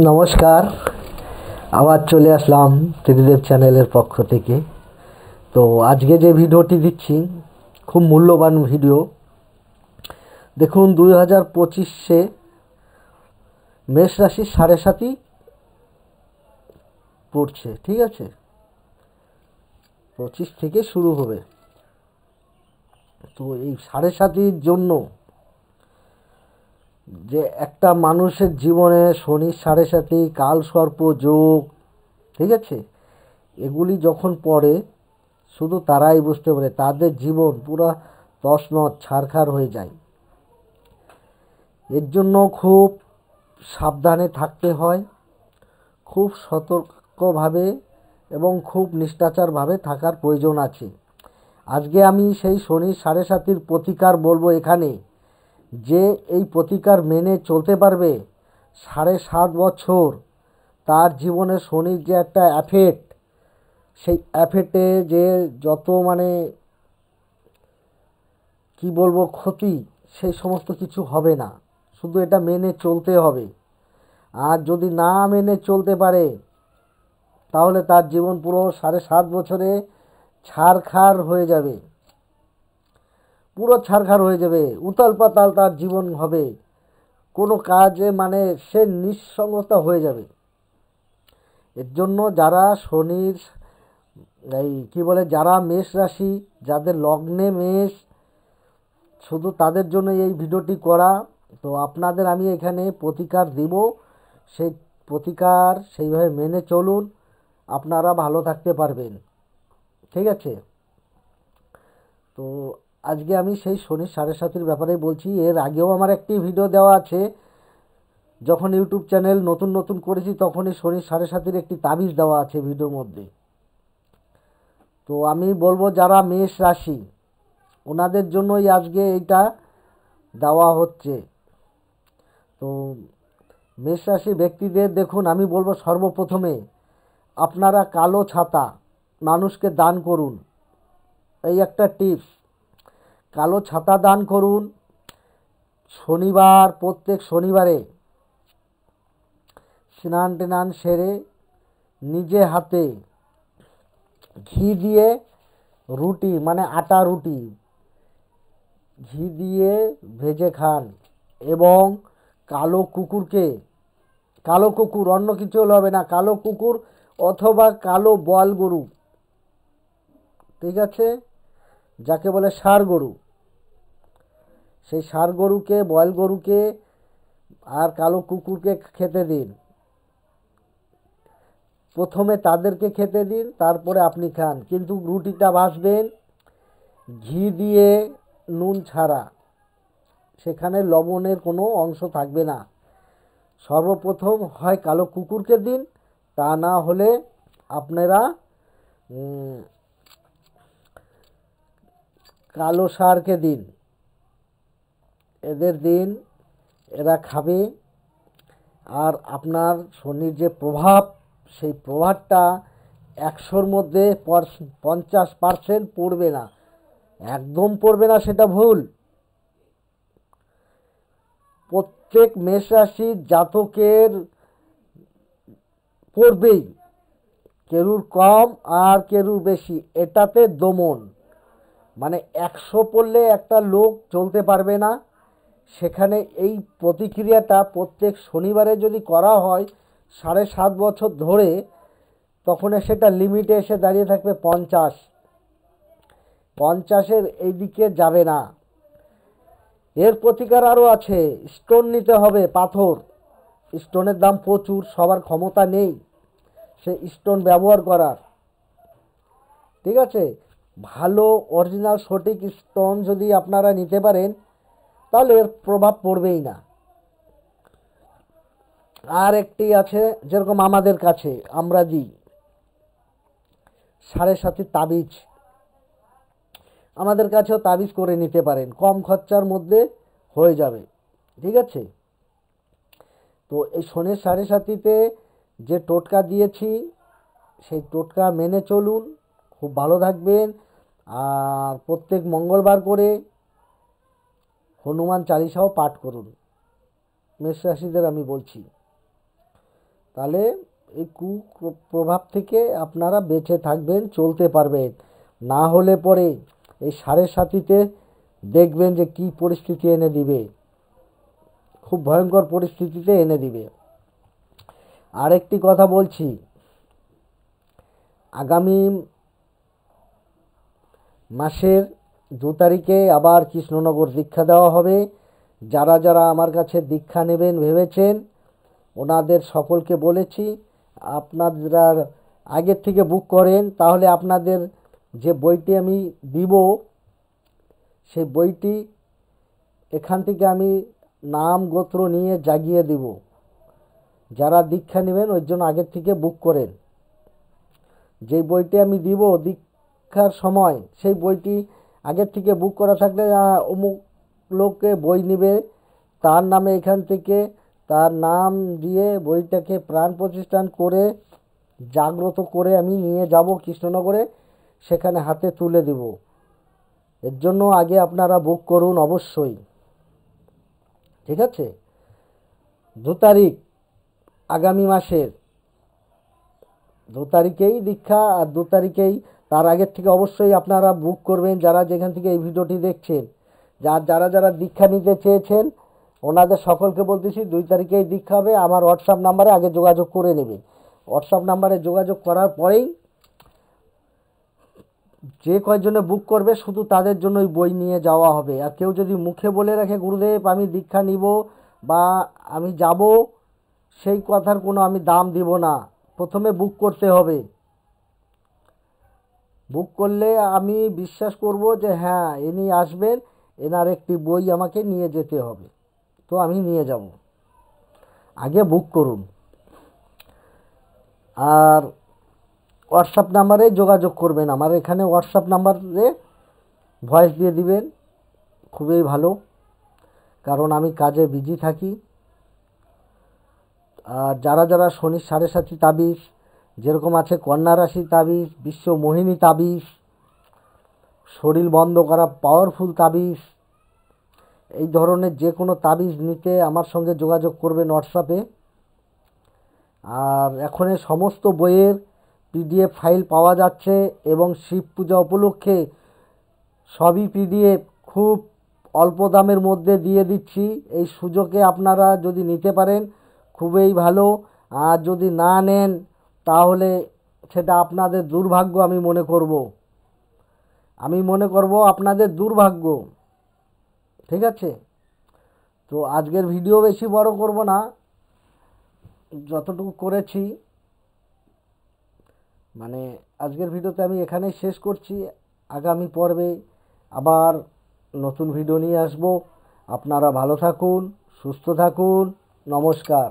নমস্কার, আবার চলে আসলাম ত্রিদেব চ্যানেলের পক্ষ থেকে। তো আজকে যে ভিডিওটি দিচ্ছি খুব মূল্যবান ভিডিও। দেখুন, 2025-এ মেষ রাশির সাড়ে সাতি পড়ছে, ঠিক আছে? 25 থেকে শুরু হবে। তো এই সাড়ে সাতির জন্য যে একটা মানুষের জীবনে শনির সাড়ে সাতি, কাল সর্প যোগ, ঠিক আছে, এগুলি যখন পড়ে শুধু তারাই বুঝতে পারে তাদের জীবন পুরো তছনছ ছারখার হয়ে যায়। এর জন্য খুব সাবধানে থাকতে হয়, খুব সতর্কভাবে এবং খুব নিষ্ঠাচারভাবে থাকার প্রয়োজন আছে। আজকে আমি সেই শনির সাড়ে সাতির প্রতিকার বলবো এখানে, যে এই প্রতিকার মেনে চলতে পারবে 7.5 বছর তার জীবনে শনির যে একটা এফেক্ট, সেই এফেক্টে যে যত কি বলবো ক্ষতি, সেই সমস্ত কিছু হবে না। শুধু এটা মেনে চলতে হবে। আর যদি না মেনে চলতে পারে তাহলে তার জীবন পুরো 7.5 বছরে ছারখার হয়ে যাবে, পুরো ছারখার হয়ে যাবে, উতাল পাতাল তার জীবন হবে। কোনো কাজে সে নিঃসঙ্গতা হয়ে যাবে। এর জন্য যারা শনির যারা মেষ রাশি, যাদের লগ্নে মেষ, শুধু তাদের জন্য এই ভিডিওটি করা। তো আপনাদের আমি এখানে প্রতিকার দিব, সেই প্রতিকার সেইভাবে মেনে চলুন, আপনারা ভালো থাকতে পারবেন, ঠিক আছে? তো আজকে আমি সেই শনির সাড়ে সাতির ব্যাপারে বলছি। এর আগেও আমার একটি ভিডিও দেওয়া আছে, যখন ইউটিউব চ্যানেল নতুন নতুন করেছি তখনই শনির সাড়ে সাতির একটি তাবিজ দেওয়া আছে ভিডিওর মধ্যে। তো আমি বলবো যারা মেষ রাশি ওনাদের জন্যই আজকে এইটা দেওয়া হচ্ছে। তো মেষ রাশি ব্যক্তিদের দেখুন, আমি বলবো সর্বপ্রথমে আপনারা কালো ছাতা মানুষকে দান করুন। এই একটা টিপস, কালো ছাতা দান করুন। শনিবার, প্রত্যেক শনিবারে স্নান টেনান সেরে নিজে হাতে ঘি দিয়ে রুটি, আটা রুটি ঘি দিয়ে ভেজে খান। এবং কালো কুকুর, অন্য কিছু হলে হবে না, কালো কুকুর অথবা কালো বোয়াল গরু, ঠিক আছে, যাকে বলে ষাঁড় গরু, সেই ষাঁড় গরুকে, বোয়াল গরুকে আর কালো কুকুরকে খেতে দিন। প্রথমে তাদেরকে খেতে দিন, তারপরে আপনি খান, কিন্তু রুটিটা ভাজবেন ঘি দিয়ে, নুন ছাড়া, সেখানে লবণের কোনো অংশ থাকবে না। সর্বপ্রথম হয় কালো কুকুরকে দিন, তা না হলে আপনারা কালো ষাঁড়কে দিন। এদের দিন, এরা খাবে। আর আপনার শনির যে প্রভাব, সেই প্রভাবটা 100-র মধ্যে 50% পড়বে না, একদম পড়বে না, সেটা ভুল। প্রত্যেক মেষ রাশির জাতকের পড়বেই, কেরুর কম আর কেরুর বেশি, এটাতে দমন। 100 পড়লে একটা লোক চলতে পারবে না। সেখানে এই প্রতিক্রিয়াটা প্রত্যেক শনিবারে যদি করা হয় 7.5 বছর ধরে, তখন সেটা লিমিটে এসে দাঁড়িয়ে থাকবে 50-এর এই দিকে যাবে না। এর প্রতিকার আরও আছে। স্টোন নিতে হবে, পাথর। স্টোনের দাম প্রচুর, সবার ক্ষমতা নেই সে স্টোন ব্যবহার করার, ঠিক আছে? ভালো অরিজিনাল সঠিক স্টোন যদি আপনারা নিতে পারেন তাহলে এর প্রভাব পড়বেই না। আর একটি আছে, যেরকম আমাদের কাছে আমরা দিই সাড়ে সাতির তাবিজ, আমাদের কাছেও তাবিজ করে নিতে পারেন, কম খরচার মধ্যে হয়ে যাবে, ঠিক আছে? তো এই শনির সাড়ে সাতিতে যে টোটকা দিয়েছি সেই টোটকা মেনে চলুন, খুব ভালো থাকবেন। আর প্রত্যেক মঙ্গলবার করে হনুমান চালিসাও পাঠ করুন, মেষ রাশিদের আমি বলছি। তাহলে এই কুপ্রভাব থেকে আপনারা বেঁচে থাকবেন, চলতে পারবেন। না হলে পরে এই সাড়ে সাতিতে দেখবেন যে কি পরিস্থিতি এনে দিবে, খুব ভয়ঙ্কর পরিস্থিতিতে এনে দিবে। আরেকটি কথা বলছি, আগামী মাসের 2 তারিখে আবার কৃষ্ণনগর দীক্ষা দেওয়া হবে। যারা যারা আমার কাছে দীক্ষা নেবেন ভেবেছেন, ওনাদের সকলকে বলেছি আপনারা আগের থেকে বুক করেন, তাহলে আপনাদের যে বইটি আমি দিব সেই বইটি এখান থেকে আমি নাম গোত্র নিয়ে জাগিয়ে দিব। যারা দীক্ষা নেবেন ওই জন্য আগের থেকে বুক করেন। যে বইটি আমি দিব দীক্ষার সময়, সেই বইটি আগের থেকে বুক করা থাকলে অমুক লোককে বই নেবে, তার নামে এখান থেকে তার নাম দিয়ে বইটাকে প্রাণ প্রতিষ্ঠান করে জাগ্রত করে আমি নিয়ে যাব কৃষ্ণনগরে, সেখানে হাতে তুলে দেব। এর জন্য আগে আপনারা বুক করুন অবশ্যই, ঠিক আছে? 2 তারিখ আগামী মাসের 2 তারিখেই দীক্ষা, আর 2 তারিখেই, তার আগের থেকে অবশ্যই আপনারা বুক করবেন যারা যেখান থেকে এই ভিডিওটি দেখছেন। যারা যারা দীক্ষা নিতে চেয়েছেন ওনাদের সকলকে বলতেছি 2 তারিখেই দীক্ষা হবে। আমার হোয়াটসঅ্যাপ নাম্বারে আগে যোগাযোগ করে নেবে। হোয়াটসঅ্যাপ নাম্বারে যোগাযোগ করার পরেই যে কয়জনে বুক করবে শুধু তাদের জন্যই বই নিয়ে যাওয়া হবে। আর কেউ যদি মুখে বলে রাখে গুরুদেব আমি দীক্ষা নিব বা আমি যাব, সেই কথার কোনো আমি দাম দিব না। প্রথমে বুক করতে হবে। বুক করলে আমি বিশ্বাস করব যে হ্যাঁ ইনি আসবেন, এনার একটি বই আমাকে নিয়ে যেতে হবে, তো আমি নিয়ে যাব। আগে বুক করুন। আর হোয়াটসঅ্যাপ নাম্বারে যোগাযোগ করবেন। আমার এখানে হোয়াটসঅ্যাপ নাম্বারে ভয়েস দিয়ে দিবেন, খুবই ভালো, কারণ আমি কাজে বিজি থাকি। আর যারা যারা শনির সাড়ে সাতি তাবিজ, যেরকম আছে কন্যা রাশি তাবিজ, বিশ্ব মোহিনী তাবিজ, শরীর বন্ধ করা পাওয়ারফুল তাবিজ, এই ধরনের যে কোনো তাবিজ নিতে আমার সঙ্গে যোগাযোগ করবেন হোয়াটসঅ্যাপে। আর এখন সমস্ত বইয়ের পিডিএফ ফাইল পাওয়া যাচ্ছে এবং শিব পূজা উপলক্ষে সবই পিডিএফ খুব অল্প দামের মধ্যে দিয়ে দিচ্ছি। এই সুযোগে আপনারা যদি নিতে পারেন খুবই ভালো, আর যদি না নেন তাহলে সেটা আপনাদের দুর্ভাগ্য। আমি মনে করব আপনাদের দুর্ভাগ্য, ঠিক আছে? তো আজকের ভিডিও বেশি বড় করব না, যতটুকু করেছি মানে আজকের ভিডিওতে আমি এখানেই শেষ করছি। আগামী পর্বে আবার নতুন ভিডিও নিয়ে আসব। আপনারা ভালো থাকুন, সুস্থ থাকুন, নমস্কার।